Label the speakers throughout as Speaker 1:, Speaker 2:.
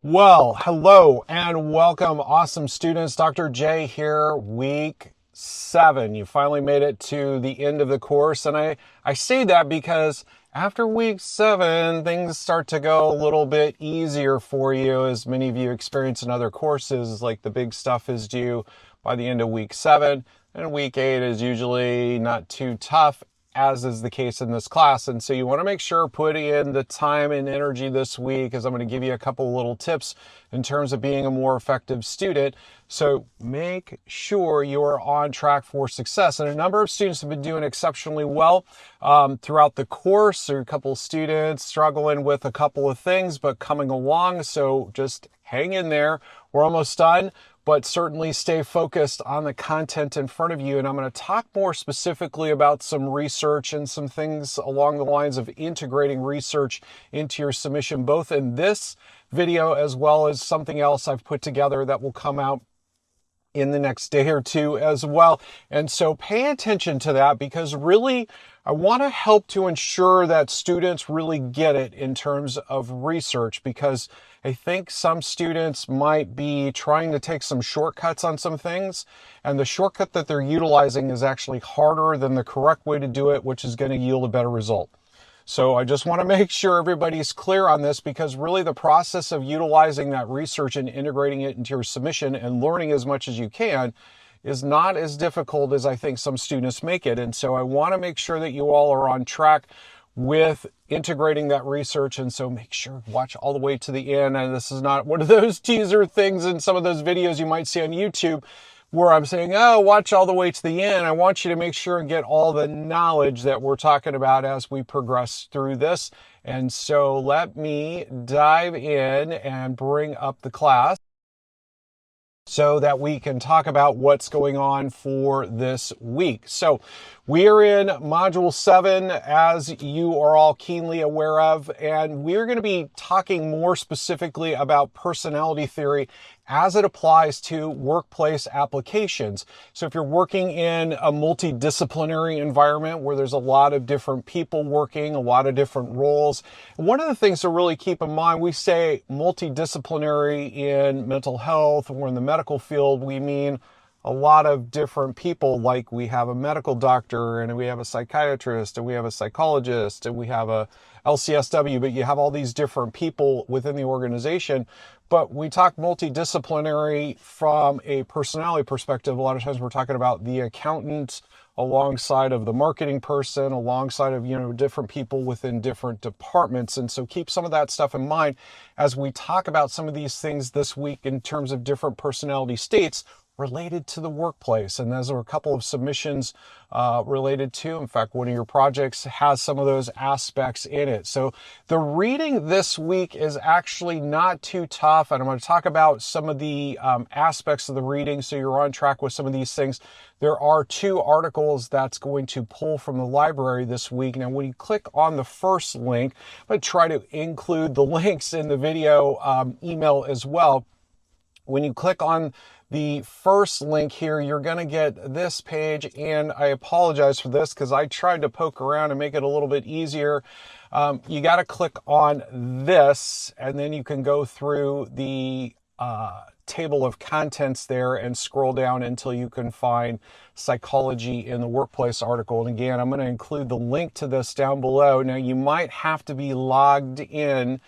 Speaker 1: Well, hello and welcome, awesome students. Dr. J here, week 7. You finally made it to the end of the course, and I say that because after week 7, things start to go a little bit easier for you, as many of you experience in other courses. Like the big stuff is due by the end of week 7, and week 8 is usually not too tough, as is the case in this class. And so you want to make sure put in the time and energy this week, as I'm going to give you a couple little tips in terms of being a more effective student. So make sure you are on track for success. And a number of students have been doing exceptionally well throughout the course. There are a couple of students struggling with a couple of things, but coming along. So just hang in there. We're almost done, but certainly stay focused on the content in front of you. And I'm going to talk more specifically about some research and some things along the lines of integrating research into your submission, both in this video as well as something else I've put together that will come out in the next day or two as well. And so pay attention to that, because really I want to help to ensure that students really get it in terms of research, because I think some students might be trying to take some shortcuts on some things, and the shortcut that they're utilizing is actually harder than the correct way to do it, which is going to yield a better result. So I just want to make sure everybody's clear on this, because really the process of utilizing that research and integrating it into your submission and learning as much as you can is not as difficult as I think some students make it. And so I want to make sure that you all are on track with integrating that research. And so make sure to watch all the way to the end. And this is not one of those teaser things in some of those videos you might see on YouTube where I'm saying, oh, watch all the way to the end. I want you to make sure and get all the knowledge that we're talking about as we progress through this. And so let me dive in and bring up the class so that we can talk about what's going on for this week. So we are in Module 7, as you are all keenly aware of, and we're going to be talking more specifically about personality theory as it applies to workplace applications. So if you're working in a multidisciplinary environment where there's a lot of different people working, a lot of different roles, one of the things to really keep in mind, we say multidisciplinary in mental health or in the medical field, we mean a lot of different people. Like we have a medical doctor, and we have a psychiatrist, and we have a psychologist, and we have a LCSW, but you have all these different people within the organization. But we talk multidisciplinary from a personality perspective. A lot of times we're talking about the accountant alongside of the marketing person, alongside of, different people within different departments. And so keep some of that stuff in mind as we talk about some of these things this week in terms of different personality states related to the workplace. And those are a couple of submissions related to. In fact, one of your projects has some of those aspects in it. So the reading this week is actually not too tough. And I'm going to talk about some of the aspects of the reading so you're on track with some of these things. There are 2 articles that's going to pull from the library this week. Now, when you click on the first link, I'm going to try to include the links in the video email as well. When you click on the first link here, you're going to get this page, and I apologize for this because I tried to poke around and make it a little bit easier. You got to click on this, and then you can go through the table of contents there and scroll down until you can find psychology in the workplace article. And again, I'm going to include the link to this down below. Now, you might have to be logged in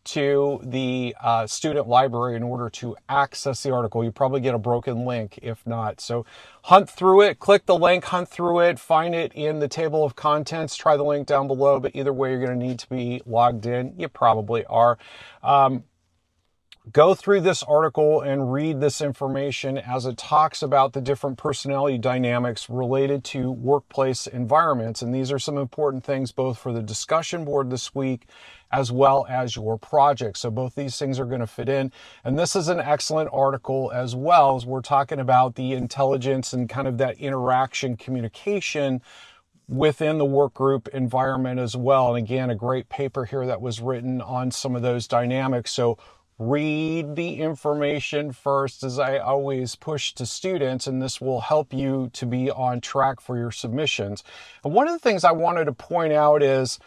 Speaker 1: to the student library in order to access the article. You probably get a broken link if not. So hunt through it, click the link, hunt through it, find it in the table of contents, try the link down below, but either way, you're going to need to be logged in. You probably are. Go through this article and read this information as it talks about the different personality dynamics related to workplace environments. And these are some important things both for the discussion board this week as well as your project. So both these things are going to fit in. And this is an excellent article as well, as we're talking about the intelligence and kind of that interaction communication within the work group environment as well. And again, a great paper here that was written on some of those dynamics. So read the information first, as I always push to students, and this will help you to be on track for your submissions. And one of the things I wanted to point out is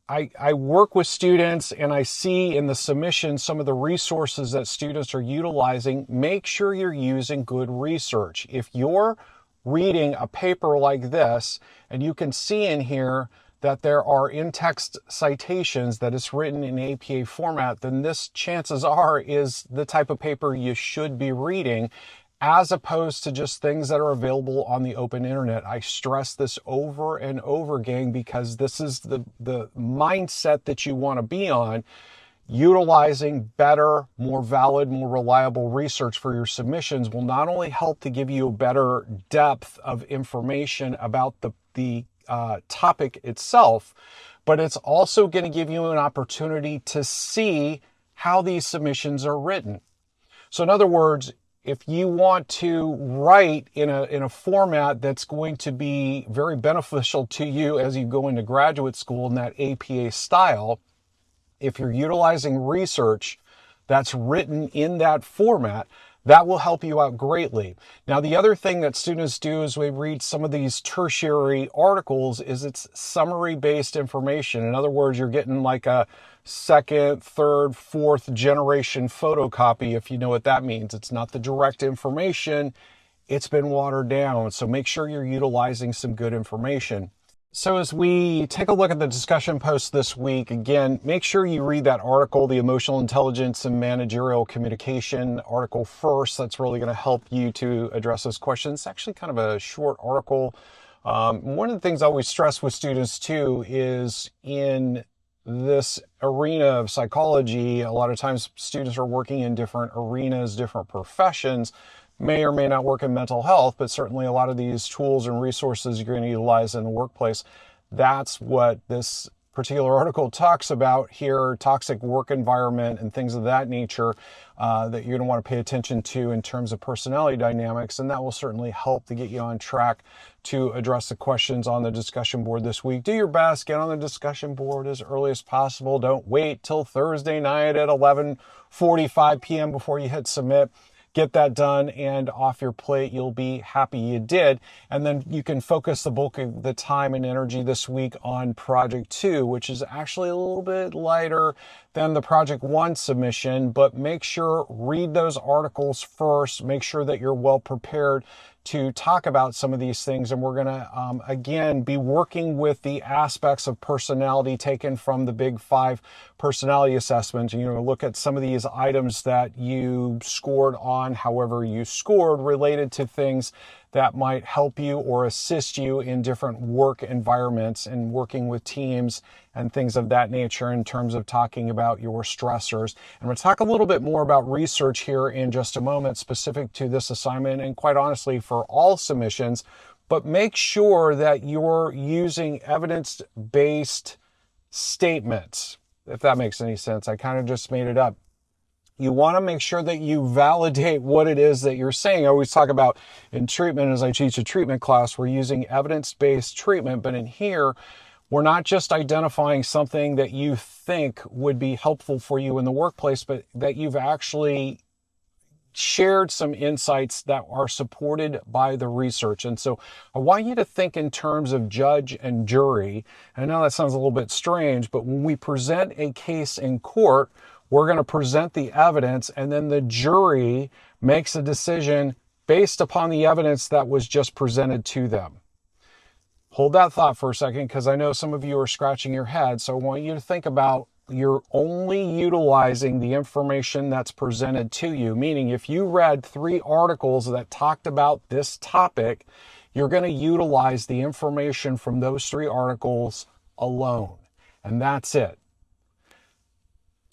Speaker 1: I work with students and I see in the submission some of the resources that students are utilizing. Make sure you're using good research. If you're reading a paper like this and you can see in here that there are in-text citations that is written in APA format, then this, chances are, is the type of paper you should be reading, as opposed to just things that are available on the open internet. I stress this over and over again because this is the mindset that you want to be on. Utilizing better, more valid, more reliable research for your submissions will not only help to give you a better depth of information about the topic itself, but it's also going to give you an opportunity to see how these submissions are written. So in other words, if you want to write in a format that's going to be very beneficial to you as you go into graduate school in that APA style, if you're utilizing research that's written in that format, that will help you out greatly. Now, the other thing that students do as we read some of these tertiary articles is it's summary-based information. In other words, you're getting like a second, third, fourth generation photocopy, if you know what that means. It's not the direct information. It's been watered down. So make sure you're utilizing some good information. So as we take a look at the discussion post this week, again, make sure you read that article, the Emotional Intelligence and Managerial Communication article first. That's really going to help you to address those questions. It's actually kind of a short article. One of the things I always stress with students too is in this arena of psychology, a lot of times students are working in different arenas, different professions, may or may not work in mental health, but certainly a lot of these tools and resources you're going to utilize in the workplace. That's what this particular article talks about here, toxic work environment and things of that nature that you're going to want to pay attention to in terms of personality dynamics. And that will certainly help to get you on track to address the questions on the discussion board this week. Do your best, get on the discussion board as early as possible. Don't wait till Thursday night at 11:45 p.m. before you hit submit. Get that done and off your plate. You'll be happy you did. And then you can focus the bulk of the time and energy this week on Project 2, which is actually a little bit lighter than the Project 1 submission, but make sure, read those articles first. Make sure that you're well prepared to talk about some of these things. And we're going to, again, be working with the aspects of personality taken from the Big 5 personality assessment. You know, look at some of these items that you scored on, however you scored, related to things that might help you or assist you in different work environments and working with teams and things of that nature in terms of talking about your stressors. And we'll talk a little bit more about research here in just a moment specific to this assignment and quite honestly for all submissions, but make sure that you're using evidence-based statements, if that makes any sense. I kind of just made it up. You want to make sure that you validate what it is that you're saying. I always talk about in treatment, as I teach a treatment class, we're using evidence-based treatment, but in here, we're not just identifying something that you think would be helpful for you in the workplace, but that you've actually shared some insights that are supported by the research. And so I want you to think in terms of judge and jury. I know that sounds a little bit strange, but when we present a case in court, we're going to present the evidence and then the jury makes a decision based upon the evidence that was just presented to them. Hold that thought for a second because I know some of you are scratching your head. So I want you to think about you're only utilizing the information that's presented to you. Meaning if you read 3 articles that talked about this topic, you're going to utilize the information from those 3 articles alone. And that's it.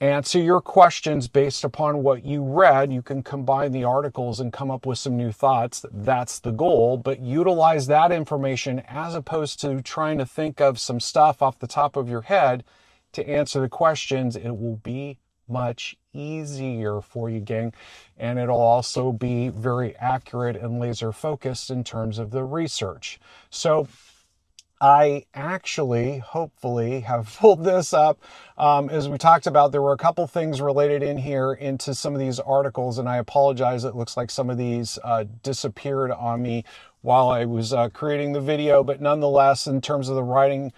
Speaker 1: Answer your questions based upon what you read. You can combine the articles and come up with some new thoughts. That's the goal, but utilize that information as opposed to trying to think of some stuff off the top of your head to answer the questions. It will be much easier for you, gang, and it'll also be very accurate and laser focused in terms of the research. So I actually, hopefully, have pulled this up. As we talked about, there were a couple things related in here into some of these articles, and I apologize. It looks like some of these disappeared on me while I was creating the video, but nonetheless, in terms of the writing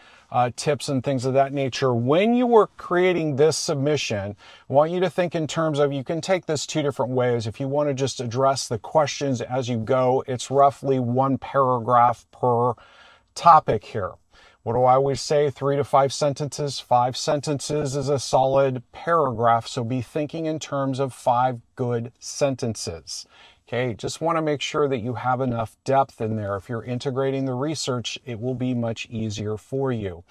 Speaker 1: tips and things of that nature. When you were creating this submission, I want you to think in terms of, you can take this two different ways. If you want to just address the questions as you go, it's roughly 1 paragraph per topic here. What do I always say? 3 to 5 sentences. 5 sentences is a solid paragraph, so be thinking in terms of 5 good sentences. Okay, just want to make sure that you have enough depth in there. If you're integrating the research, it will be much easier for you.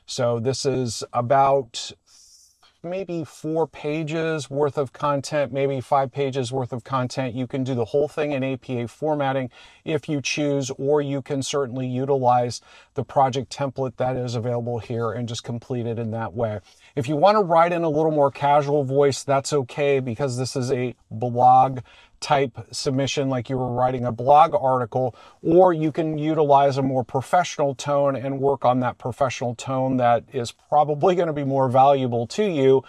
Speaker 1: So this is about maybe 4 pages worth of content, maybe 5 pages worth of content. You can do the whole thing in APA formatting if you choose, or you can certainly utilize the project template that is available here and just complete it in that way. If you want to write in a little more casual voice, that's okay, because this is a blog type submission, like you were writing a blog article, or you can utilize a more professional tone and work on that professional tone that is probably going to be more valuable to you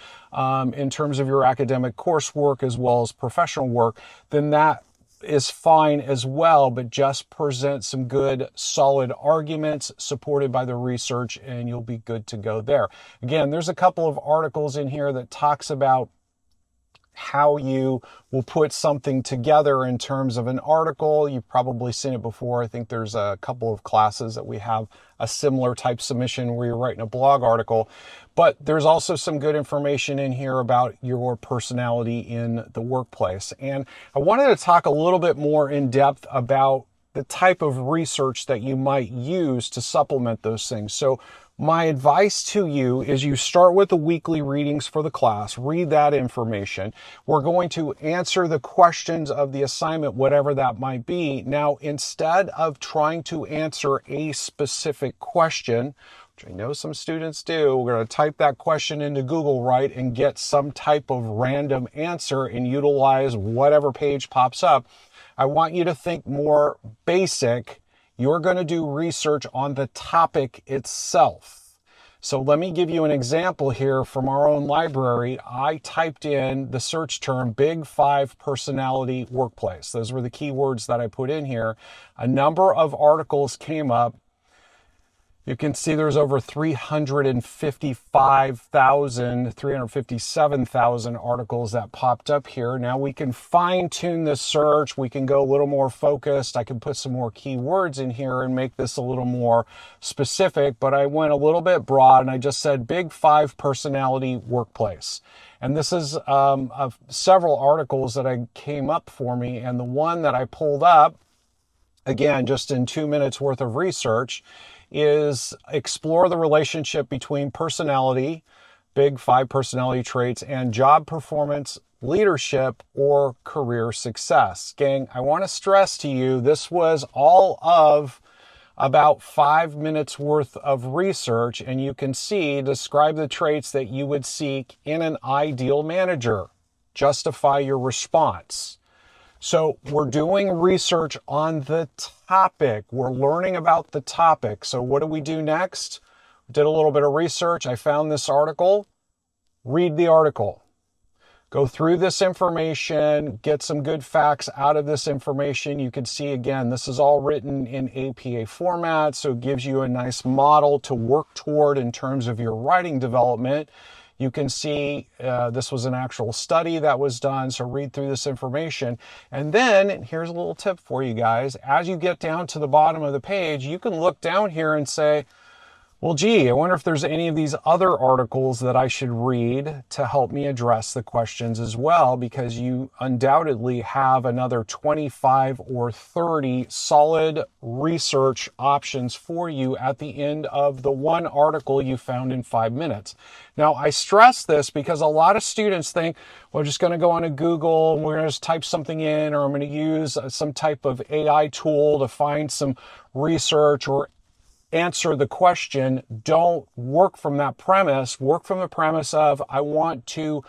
Speaker 1: in terms of your academic coursework as well as professional work. Then that is fine as well, but just present some good solid arguments supported by the research and you'll be good to go there. Again, there's a couple of articles in here that talks about how you will put something together in terms of an article. You've probably seen it before. I think there's a couple of classes that we have a similar type submission where you're writing a blog article, but there's also some good information in here about your personality in the workplace. And I wanted to talk a little bit more in depth about the type of research that you might use to supplement those things. So my advice to you is you start with the weekly readings for the class, read that information. We're going to answer the questions of the assignment, whatever that might be. Now, instead of trying to answer a specific question, which I know some students do, we're going to type that question into Google, right, and get some type of random answer and utilize whatever page pops up. I want you to think more basic. You're going to do research on the topic itself. So let me give you an example here from our own library. I typed in the search term Big 5 personality workplace. Those were the keywords that I put in here. A number of articles came up. You can see there's over 357,000 articles that popped up here. Now we can fine tune this search. We can go a little more focused. I can put some more keywords in here and make this a little more specific, but I went a little bit broad and I just said Big 5 personality workplace. And this is several articles that I came up for me. And the one that I pulled up, again, just in 2 minutes worth of research, is explore the relationship between personality, Big 5 personality traits, and job performance, leadership, or career success. Gang, I want to stress to you, this was all of about 5 minutes worth of research, and you can see, describe the traits that you would seek in an ideal manager. Justify your response. So we're doing research on the topic. We're learning about the topic. So what do we do next? We did a little bit of research. I found this article. Read the article. Go through this information, get some good facts out of this information. You can see, again, this is all written in APA format, so it gives you a nice model to work toward in terms of your writing development. You can see this was an actual study that was done, so read through this information. And then, here's a little tip for you guys. As you get down to the bottom of the page, you can look down here and say, well, gee, I wonder if there's any of these other articles that I should read to help me address the questions as well, because you undoubtedly have another 25 or 30 solid research options for you at the end of the one article you found in 5 minutes. Now, I stress this because a lot of students think, well, I'm just going to go onto Google and we're going to just type something in, or I'm going to use some type of AI tool to find some research or answer the question. Don't work from that premise. Work from the premise of, I want to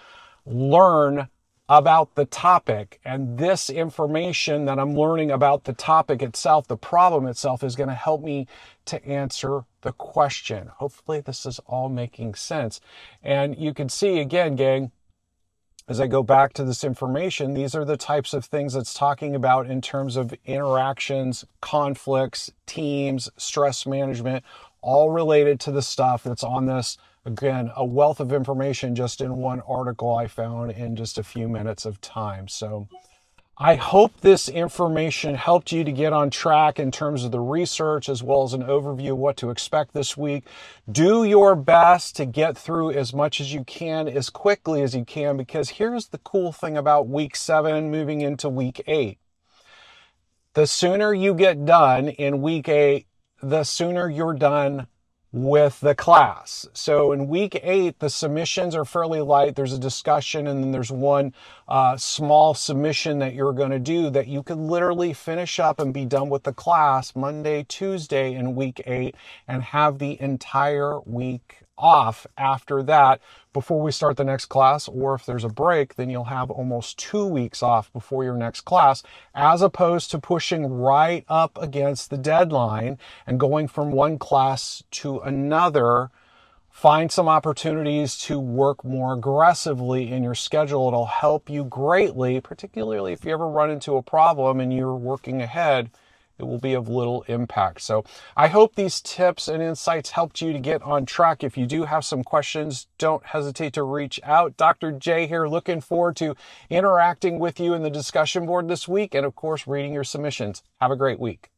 Speaker 1: learn about the topic, and this information that I'm learning about the topic itself, the problem itself, is going to help me to answer the question. Hopefully this is all making sense. And you can see, again, gang, as I go back to this information, these are the types of things it's talking about in terms of interactions, conflicts, teams, stress management, all related to the stuff that's on this. Again, a wealth of information just in one article I found in just a few minutes of time. So I hope this information helped you to get on track in terms of the research, as well as an overview of what to expect this week. Do your best to get through as much as you can, as quickly as you can, because here's the cool thing about week 7 moving into week 8. The sooner you get done in week 8, the sooner you're done with the class. So in week 8, the submissions are fairly light. There's a discussion, and then there's one small submission that you're going to do that you could literally finish up and be done with the class Monday, Tuesday in week 8, and have the entire week off after that before we start the next class. Or if there's a break, then you'll have almost 2 weeks off before your next class, as opposed to pushing right up against the deadline and going from one class to another. Find some opportunities to work more aggressively in your schedule. It'll help you greatly, particularly if you ever run into a problem and you're working ahead. It will be of little impact. So I hope these tips and insights helped you to get on track. If you do have some questions, don't hesitate to reach out. Dr. J here, looking forward to interacting with you in the discussion board this week, and of course, reading your submissions. Have a great week.